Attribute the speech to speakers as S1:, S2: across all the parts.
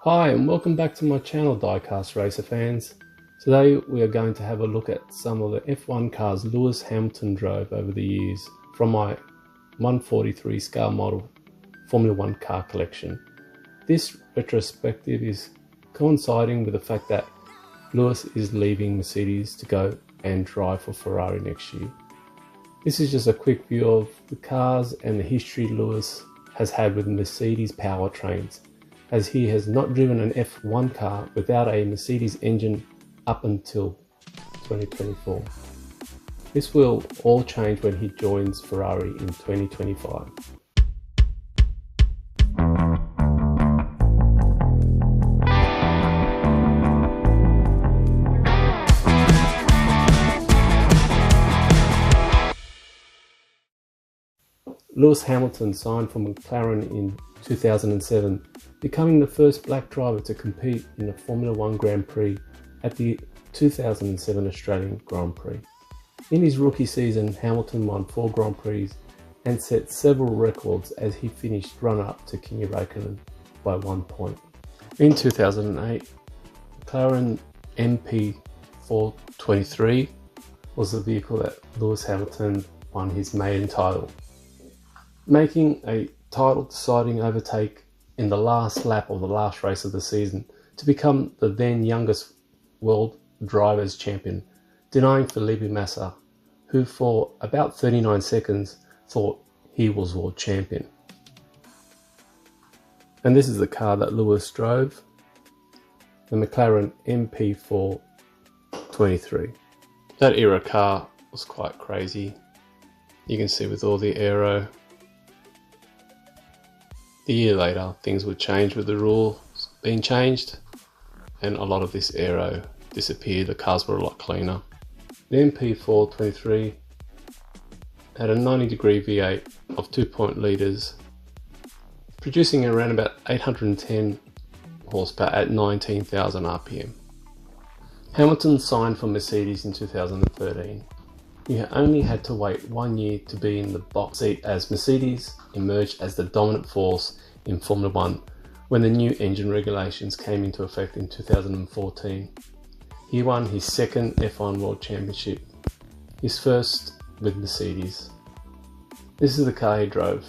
S1: Hi and welcome back to my channel, Diecast Racer fans. Today we are going to have a look at some of the F1 cars Lewis Hamilton drove over the years from my 143 scale model Formula 1 car collection. This retrospective is coinciding with the fact that Lewis is leaving Mercedes to go and drive for Ferrari next year. This is just a quick view of the cars and the history Lewis has had with Mercedes powertrains, as he has not driven an F1 car without a Mercedes engine up until 2024. This will all change when he joins Ferrari in 2025. Lewis Hamilton signed for Mclaren in 2007, becoming the first black driver to compete in a Formula 1 Grand Prix at the 2007 Australian Grand Prix. In his rookie season, Hamilton won 4 Grand Prix and set several records as he finished runner-up to Kimi Räikkönen by 1 point. In 2008, McLaren MP423 was the vehicle that Lewis Hamilton won his maiden title, making a title deciding overtake in the last lap of the last race of the season to become the then youngest world drivers champion, denying Felipe Massa, who for about 39 seconds thought he was world champion. And this is the car that Lewis drove, the McLaren MP423. That era car was quite crazy. You can see with all the aero. A year later, things would change with the rules being changed, and a lot of this aero disappeared. The cars were a lot cleaner. The MP423 had a 90-degree V8 of 2.0 litres, producing around about 810 horsepower at 19,000 RPM. Hamilton signed for Mercedes in 2013. He only had to wait 1 year to be in the box seat as Mercedes emerged as the dominant force in Formula 1 when the new engine regulations came into effect in 2014. He won his second F1 World Championship, his first with Mercedes. This is the car he drove,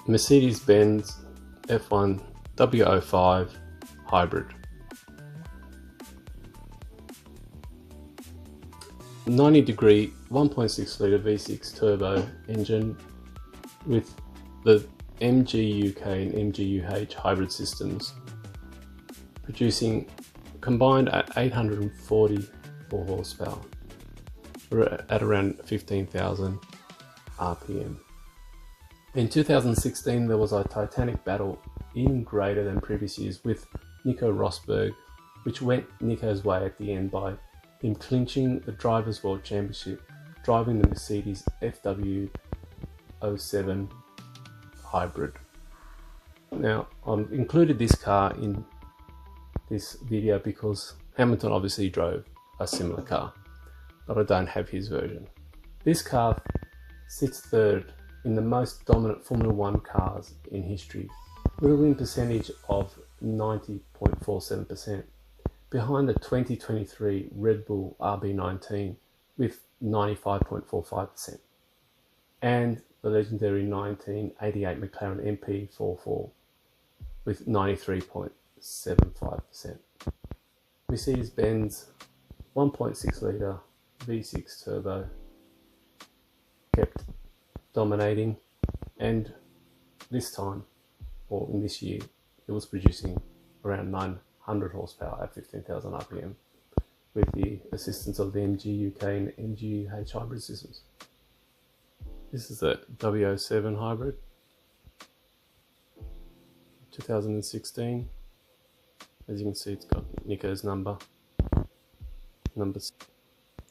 S1: Mercedes-Benz F1 W05 Hybrid. 90-degree 1.6 litre V6 turbo engine with the MG UK and MG UH hybrid systems, producing combined at 844 horsepower at around 15,000 RPM. In 2016 there was a titanic battle even greater than previous years with Nico Rosberg, which went Nico's way at the end by him clinching the Drivers' World Championship, driving the Mercedes FW07 Hybrid. Now, I've included this car in this video because Hamilton obviously drove a similar car, but I don't have his version. This car sits third in the most dominant Formula 1 cars in history, with a win percentage of 90.47%. behind the 2023 Red Bull RB19 with 95.45%, and the legendary 1988 McLaren MP44 with 93.75%. Mercedes-Benz 1.6 litre V6 turbo kept dominating, and this time, or in this year, it was producing around 900 horsepower at 15,000 RPM with the assistance of the MG UK and MG UH hybrid systems. This is the W07 hybrid, 2016. As you can see, it's got Nico's numbers.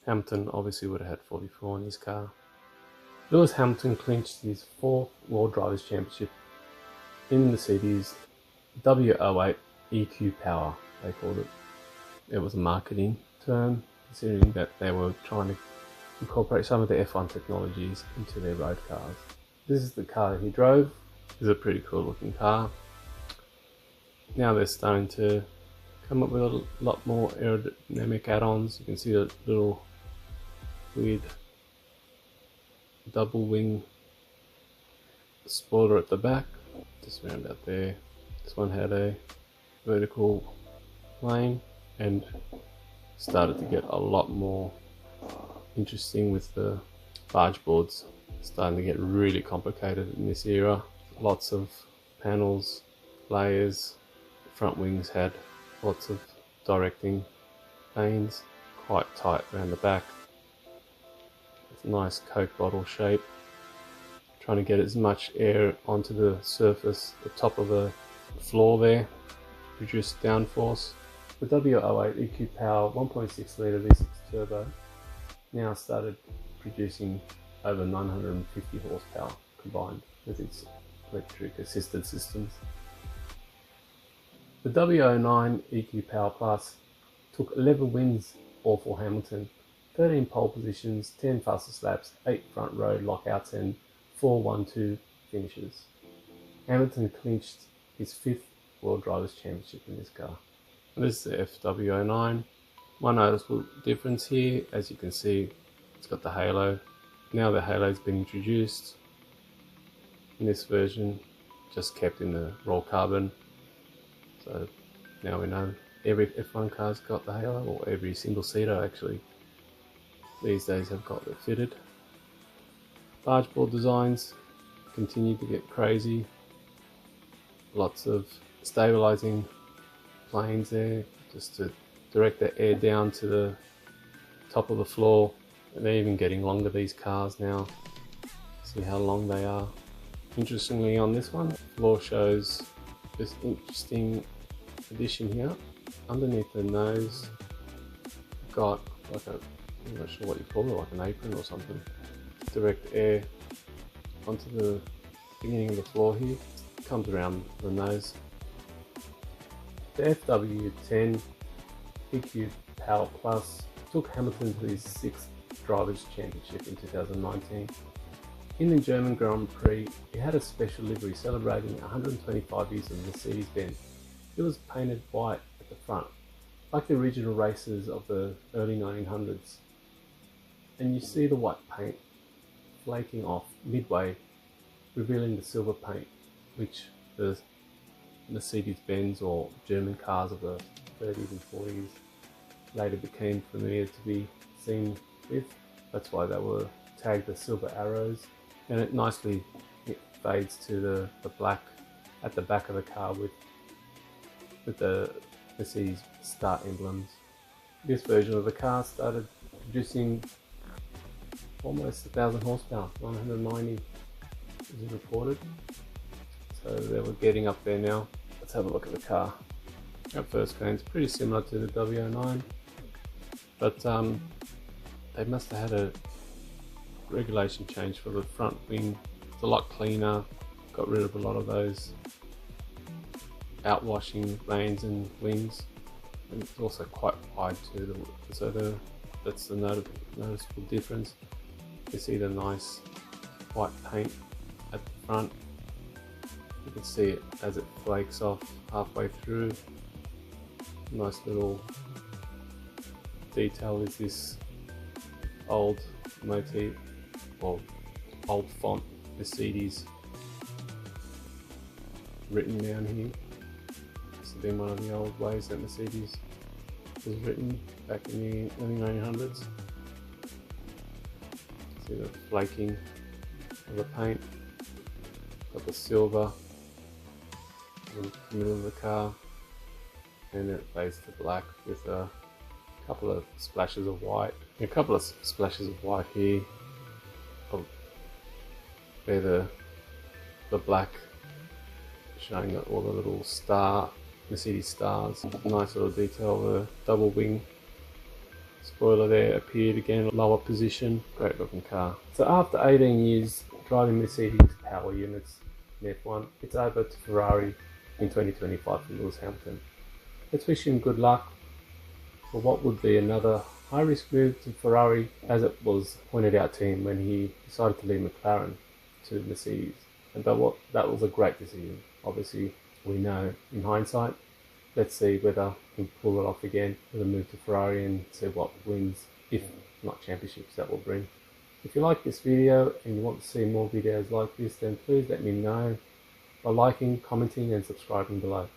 S1: Hamilton obviously would have had 44 in his car. Lewis Hamilton clinched his 4th World Drivers' Championship in Mercedes W08 EQ Power, they called it. It was a marketing term, considering that they were trying to incorporate some of the F1 technologies into their road cars. This is the car that he drove. It's a pretty cool looking car. Now they're starting to come up with a lot more aerodynamic add-ons. You can see a little weird double wing spoiler at the back, just around out there. This one had a vertical plane and started to get a lot more interesting with the barge boards. Starting to get really complicated in this era. Lots of panels, layers. The front wings had lots of directing vanes, quite tight around the back. It's a nice Coke bottle shape. Trying to get as much air onto the surface, the top of the floor there, reduce downforce. The W08 EQ Power 1.6 litre V6 turbo now started producing over 950 horsepower combined with its electric assisted systems. The W09 EQ Power Plus took 11 wins all for Hamilton, 13 pole positions, 10 fastest laps, 8 front row lockouts and 4 1-2 finishes. Hamilton clinched his 5th World Drivers' Championship in this car. This is the FW09. One noticeable difference here, as you can see, it's got the halo. Now the halo's been introduced. In this version, just kept in the raw carbon. So now we know every F1 car's got the halo, or every single seater actually these days have got it fitted. Barge board designs continue to get crazy. Lots of stabilizing planes there, just to direct the air down to the top of the floor. And they're even getting longer, these cars now. See how long they are. Interestingly, on this one, the floor shows this interesting addition here. Underneath the nose, got like a, I'm not sure what you call it, like an apron or something. Direct air onto the beginning of the floor here. Comes around the nose. The FW10 EQ Power Plus took Hamilton to his 6th Drivers' Championship in 2019. In the German Grand Prix, he had a special livery celebrating 125 years of Mercedes-Benz. It was painted white at the front, like the original races of the early 1900s. And you see the white paint flaking off midway, revealing the silver paint, which the Mercedes-Benz or German cars of the 30s and 40s later became familiar to be seen with. That's why they were tagged the silver arrows, and it nicely fades to the black at the back of the car with the Mercedes start emblems. This version of the car started producing almost 1,000 horsepower, 990 is reported. So they were getting up there now. Let's have a look at the car. At first glance, pretty similar to the W09, but they must have had a regulation change for the front wing. It's a lot cleaner, got rid of a lot of those outwashing vanes and wings, and it's also quite wide too, so that's the noticeable difference. You see the nice white paint at the front. You can see it as it flakes off halfway through. Nice little detail is this old motif, or old font Mercedes written down here. This has been one of the old ways that Mercedes was written back in the early 1900s. See the flaking of the paint. Got the silver in the middle of the car, and it fades to black with a couple of splashes of white. A couple of splashes of white here, where the black showing all the little Mercedes stars. Nice little detail. The double wing spoiler there appeared again, lower position. Great looking car. So after 18 years driving Mercedes power units in F1, it's over to Ferrari in 2025 for Lewis Hamilton. Let's wish him good luck for what would be another high-risk move to Ferrari, as it was pointed out to him when he decided to leave Mclaren to Mercedes. But that was a great decision. Obviously, we know in hindsight let's see whether we can pull it off again with a move to Ferrari and see what wins, if not championships, that will bring. If you like this video and you want to see more videos like this, then please let me know by liking, commenting and subscribing below.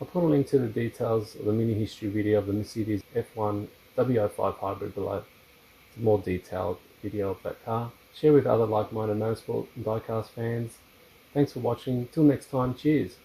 S1: I'll put a link to the details of the mini history video of the Mercedes F1 W05 Hybrid below. It's a more detailed video of that car. Share with other like-minded motorsport and diecast fans. Thanks for watching. Till next time, cheers.